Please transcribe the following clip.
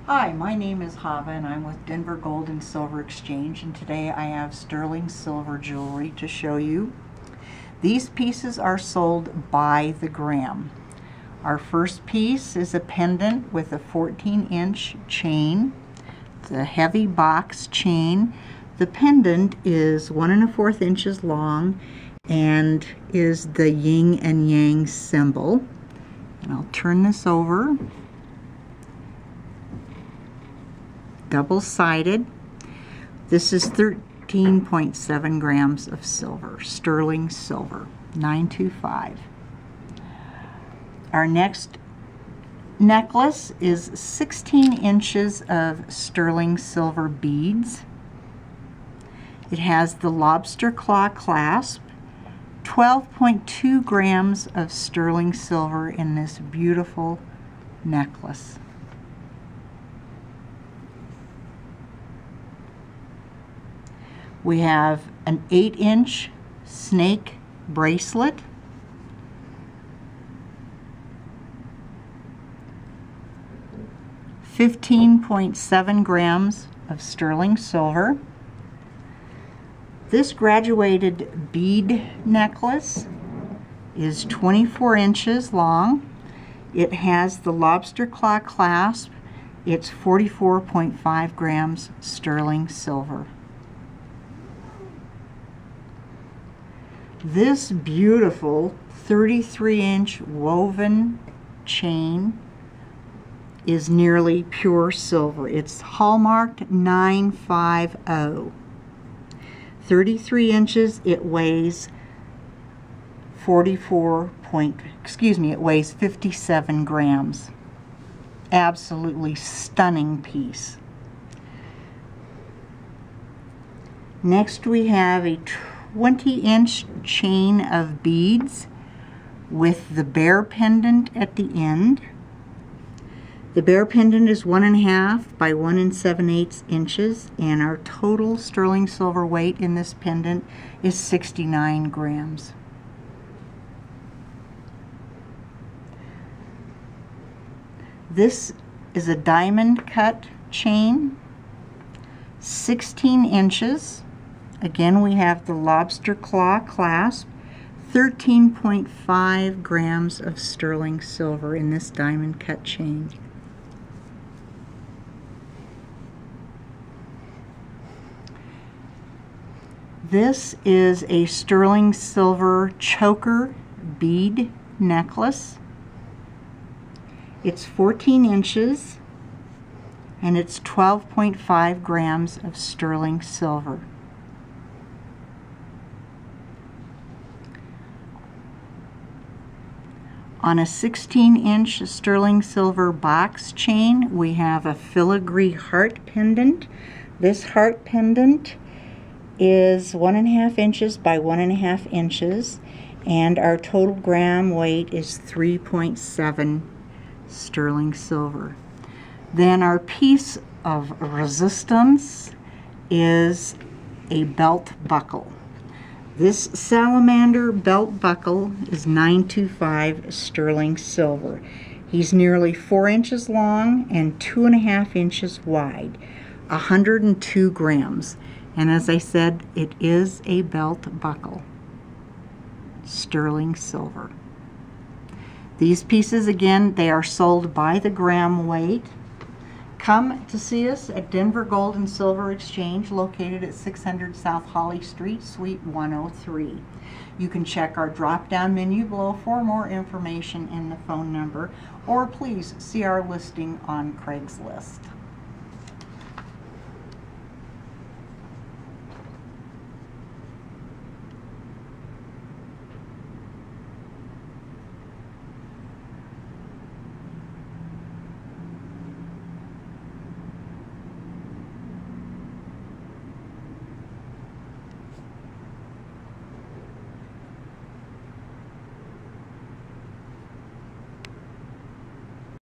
Hi, my name is Hava and I'm with Denver Gold and Silver Exchange, and today I have sterling silver jewelry to show you. These pieces are sold by the gram. Our first piece is a pendant with a 14-inch chain. It's a heavy box chain. The pendant is 1 1/4 inches long and is the yin and yang symbol. And I'll turn this over. Double-sided. This is 13.7 grams of silver, sterling silver, 925. Our next necklace is 16 inches of sterling silver beads. It has the lobster claw clasp, 12.2 grams of sterling silver in this beautiful necklace. We have an 8-inch snake bracelet, $15.7 grams of sterling silver. This graduated bead necklace is 24 inches long. It has the lobster claw clasp. It's 44.5 grams sterling silver. This beautiful 33-inch woven chain is nearly pure silver. It's hallmarked 950. 33 inches, it weighs 57 grams. Absolutely stunning piece. Next we have a 20-inch chain of beads with the bear pendant at the end. The bear pendant is 1 1/2 by 1 7/8 inches, and our total sterling silver weight in this pendant is 69 grams. This is a diamond cut chain, 16 inches. Again, we have the lobster claw clasp, 13.5 grams of sterling silver in this diamond cut chain. This is a sterling silver choker bead necklace. It's 14 inches and it's 12.5 grams of sterling silver. On a 16-inch sterling silver box chain, we have a filigree heart pendant. This heart pendant is 1 1/2 inches by 1 1/2 inches, and our total gram weight is 3.7 sterling silver. Then our piece of resistance is a belt buckle. This Salamander belt buckle is 925 sterling silver. He's nearly 4 inches long and 2 1/2 inches wide, 102 grams. And as I said, it is a belt buckle, sterling silver. These pieces, again, they are sold by the gram weight. Come to see us at Denver Gold and Silver Exchange, located at 600 South Holly Street, Suite 103. You can check our drop-down menu below for more information and the phone number, or please see our listing on Craigslist.